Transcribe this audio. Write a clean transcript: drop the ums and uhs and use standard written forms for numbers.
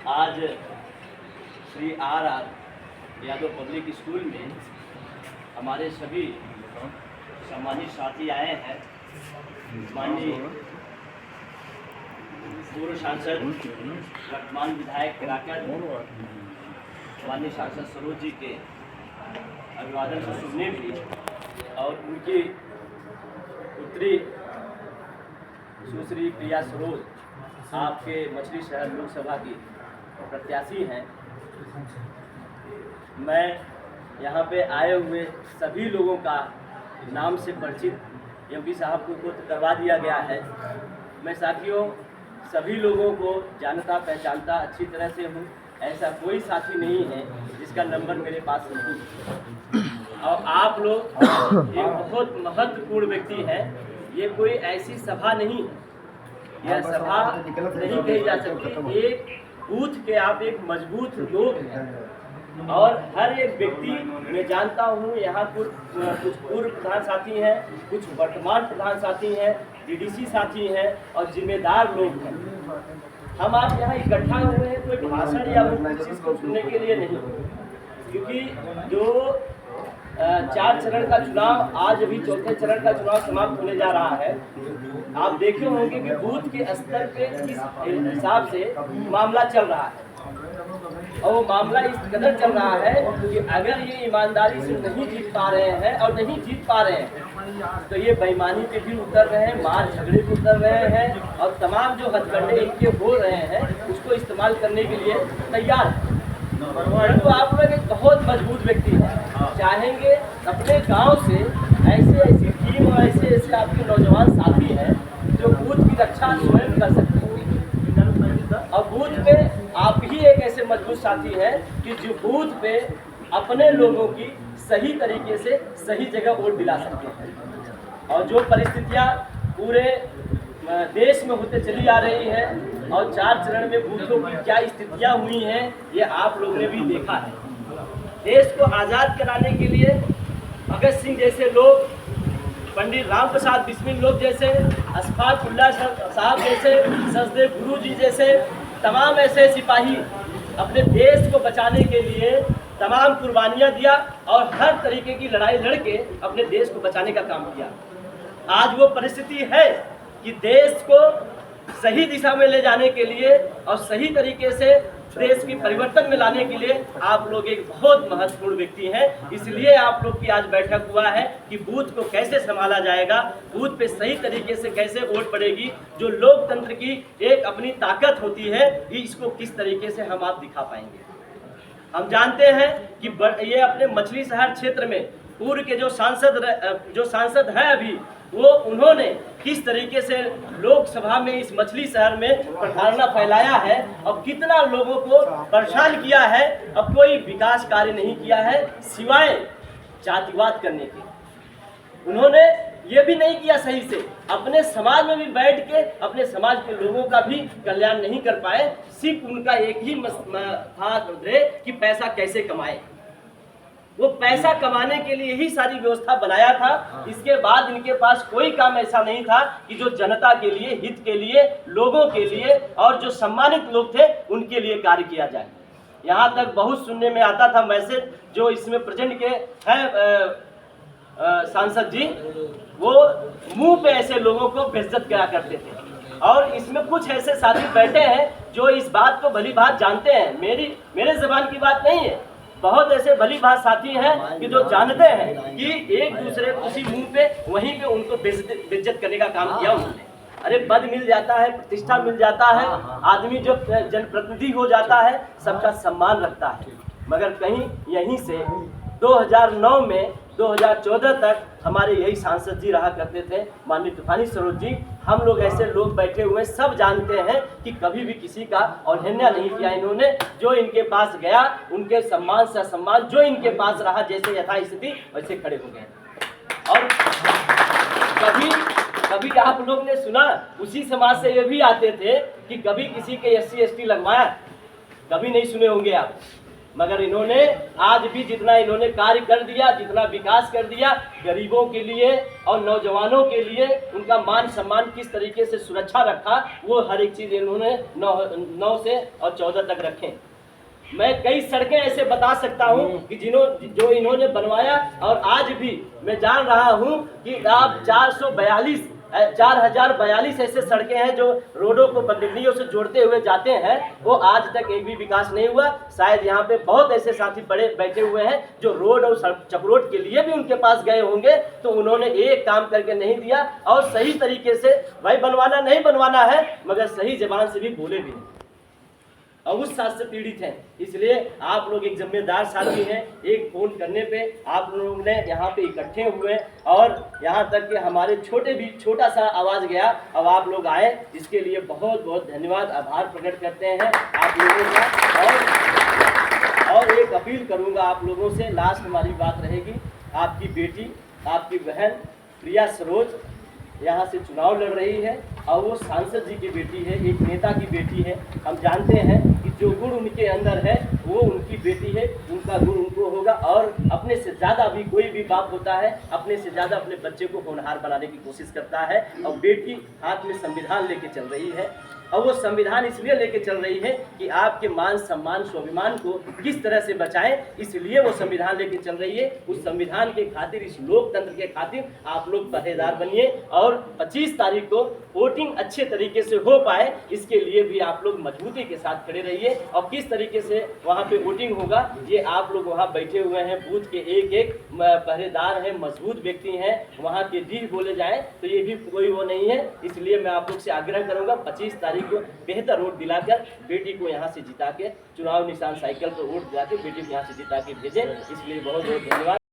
आज Shri R Yadav public school में हमारे सभी सम्मानित साथी आए हैं। माननीय पूर्व सांसद वर्तमान विधायक केराकर माननीय सांसद सरोज जी के अभिवादन को सुनने भी और उनकी पुत्री सुश्री प्रिया सरोज आपके मछली शहर लोकसभा की प्रत्याशी हैं। मैं यहाँ पे आए हुए सभी लोगों का नाम से परिचित एमपी साहब को करवा दिया गया है। मैं साथियों सभी लोगों को जानता पहचानता अच्छी तरह से हूँ। ऐसा कोई साथी नहीं है जिसका नंबर मेरे पास नहीं। और आप लोग एक बहुत महत्वपूर्ण व्यक्ति है। ये कोई ऐसी सभा नहीं, यह सभा नहीं कही जा सकती। एक बूथ के आप एक मजबूत लोग हैं और हर एक व्यक्ति मैं जानता हूँ। यहाँ कुछ पूर्व प्रधान साथी हैं, कुछ वर्तमान प्रधान साथी हैं, डीडीसी साथी हैं और जिम्मेदार लोग हैं। हम आप यहाँ इकट्ठा हुए हैं कोई भाषण या किसी चीज़ को सुनने के लिए नहीं, क्योंकि जो 4 चरण का चुनाव आज अभी चौथे चरण का चुनाव समाप्त होने जा रहा है। आप देखे होंगे कि बूथ के स्तर पे किस हिसाब से मामला चल रहा है और वो मामला इस कदर चल रहा है कि अगर ये ईमानदारी से नहीं जीत पा रहे हैं और नहीं जीत पा रहे हैं तो ये बेईमानी पे भी उतर रहे हैं, मार झगड़े पे उतर रहे हैं और तमाम जो हथकंडे इनके हो रहे हैं उसको इस्तेमाल करने के लिए तैयार हैं। परंतु आप लोग एक बहुत मजबूत व्यक्ति हैं, चाहेंगे अपने गांव से ऐसी टीम और ऐसे आपके नौजवान साथी हैं जो बूथ की रक्षा स्वयं कर सकते हैं। और बूथ पे आप ही एक ऐसे मजबूत साथी हैं कि जो बूथ पे अपने लोगों की सही तरीके से सही जगह वोट दिला सकते हैं। और जो परिस्थितियाँ पूरे देश में होते चली आ रही है और 4 चरण में बूथों की क्या स्थितियाँ हुई हैं ये आप लोगों ने भी देखा है। देश को आज़ाद कराने के लिए भगत सिंह जैसे लोग, पंडित राम प्रसाद बिस्मिल लोग जैसे, अशफाक उल्लाह साहब जैसे, सचदेव गुरु जी जैसे तमाम ऐसे सिपाही अपने देश को बचाने के लिए तमाम कुर्बानियाँ दिया और हर तरीके की लड़ाई लड़के अपने देश को बचाने का काम किया। आज वो परिस्थिति है कि देश को सही दिशा में ले जाने के लिए और सही तरीके से देश की परिवर्तन में लाने के लिए आप लोग एक बहुत महत्वपूर्ण व्यक्ति हैं। इसलिए आप लोग की आज बैठक हुआ है कि बूथ को कैसे संभाला जाएगा, बूथ पे सही तरीके से कैसे वोट पड़ेगी, जो लोकतंत्र की एक अपनी ताकत होती है इसको किस तरीके से हम आप दिखा पाएंगे। हम जानते हैं कि ये अपने मछली शहर क्षेत्र में पूर्व के जो सांसद हैं अभी वो उन्होंने किस तरीके से लोकसभा में इस मछली शहर में प्रताड़ना फैलाया है और कितना लोगों को परेशान किया है। अब कोई विकास कार्य नहीं किया है सिवाय जातिवाद करने के। उन्होंने ये भी नहीं किया सही से, अपने समाज में भी बैठ के अपने समाज के लोगों का भी कल्याण नहीं कर पाए। सिर्फ उनका एक ही था कि पैसा कैसे कमाए। वो पैसा कमाने के लिए ही सारी व्यवस्था बनाया था। इसके बाद इनके पास कोई काम ऐसा नहीं था कि जो जनता के लिए, हित के लिए, लोगों के लिए और जो सम्मानित लोग थे उनके लिए कार्य किया जाए। यहाँ तक बहुत सुनने में आता था मैसेज जो इसमें प्रेजेंट के हैं सांसद जी, वो मुंह पे ऐसे लोगों को बेइज्जत करा करते थे। और इसमें कुछ ऐसे साथी बैठे हैं जो इस बात को भली बात जानते हैं। मेरे जबान की बात नहीं है, बहुत ऐसे भली बात साथी हैं कि जो जानते हैं कि एक दूसरे को उसी मुंह पे वहीं पे उनको बेइज्जत करने का काम किया उन्होंने। अरे पद मिल जाता है, प्रतिष्ठा मिल जाता है, आदमी जो जनप्रतिनिधि हो जाता है सबका सम्मान रखता है। मगर कहीं यहीं से 2009 में 2014 तक हमारे यही सांसद जी रहा करते थे, माननीय तूफानी सरोज जी। हम लोग ऐसे लोग बैठे हुए सब जानते हैं कि कभी भी किसी का अवहेलना नहीं किया इन्होंने। जो इनके पास गया उनके सम्मान से सम्मान जो इनके पास रहा, जैसे यथास्थिति वैसे खड़े हो गए। और कभी आप लोग ने सुना उसी समाज से ये भी आते थे कि कभी किसी के SC ST लगवाया, कभी नहीं सुने होंगे आप। मगर इन्होंने आज भी जितना इन्होंने कार्य कर दिया, जितना विकास कर दिया गरीबों के लिए और नौजवानों के लिए, उनका मान सम्मान किस तरीके से सुरक्षा रखा, वो हर एक चीज़ इन्होंने 9 से और 14 तक रखें। मैं कई सड़कें ऐसे बता सकता हूं कि जो इन्होंने बनवाया, और आज भी मैं जान रहा हूं कि आप 4042 ऐसे सड़कें हैं जो रोडों को पगडंडियों से जोड़ते हुए जाते हैं, वो आज तक एक भी विकास नहीं हुआ। शायद यहाँ पे बहुत ऐसे साथी बड़े बैठे हुए हैं जो रोड और चक्रोड के लिए भी उनके पास गए होंगे, तो उन्होंने एक काम करके नहीं दिया और सही तरीके से भाई बनवाना नहीं बनवाना है, मगर सही जबान से भी बोले भी नहीं, और उस साथ से पीड़ित हैं। इसलिए आप लोग एक जिम्मेदार साथी हैं, एक फ़ोन करने पे आप लोगों ने यहाँ पे इकट्ठे हुए और यहाँ तक कि हमारे छोटा सा आवाज़ गया, अब आप लोग आए, इसके लिए बहुत बहुत धन्यवाद, आभार प्रकट करते हैं आप लोगों का। और एक अपील करूँगा आप लोगों से, लास्ट हमारी बात रहेगी, आपकी बेटी, आपकी बहन प्रिया सरोज यहाँ से चुनाव लड़ रही है और वो सांसद जी की बेटी है, एक नेता की बेटी है। हम जानते हैं कि जो गुण उनके अंदर है वो उनकी बेटी है, उनका गुण उनको होगा, और अपने से ज़्यादा भी कोई भी बाप होता है अपने से ज़्यादा अपने बच्चे को होनहार बनाने की कोशिश करता है। और बेटी हाथ में संविधान लेके चल रही है, और वो संविधान इसलिए लेके चल रही है कि आपके मान सम्मान स्वाभिमान को किस तरह से बचाएं, इसलिए वो संविधान लेके चल रही है। उस संविधान के खातिर, इस लोकतंत्र के खातिर आप लोग पहरेदार बनिए, और 25 तारीख को वोटिंग अच्छे तरीके से हो पाए, इसके लिए भी आप लोग मजबूती के साथ खड़े रहिए। और किस तरीके से वहाँ पे वोटिंग होगा, ये आप लोग वहाँ बैठे हुए हैं, बूथ के एक एक पहरेदार हैं, मजबूत व्यक्ति हैं, वहाँ के डी बोले जाएँ तो ये भी कोई वो नहीं है। इसलिए मैं आप लोग से आग्रह करूँगा 25 तारीख को बेहतर वोट दिलाकर बेटी को यहाँ से जिता के, चुनाव निशान साइकिल पर वोट दिला के बेटी को यहाँ से जिता के भेजें। इसलिए बहुत बहुत धन्यवाद।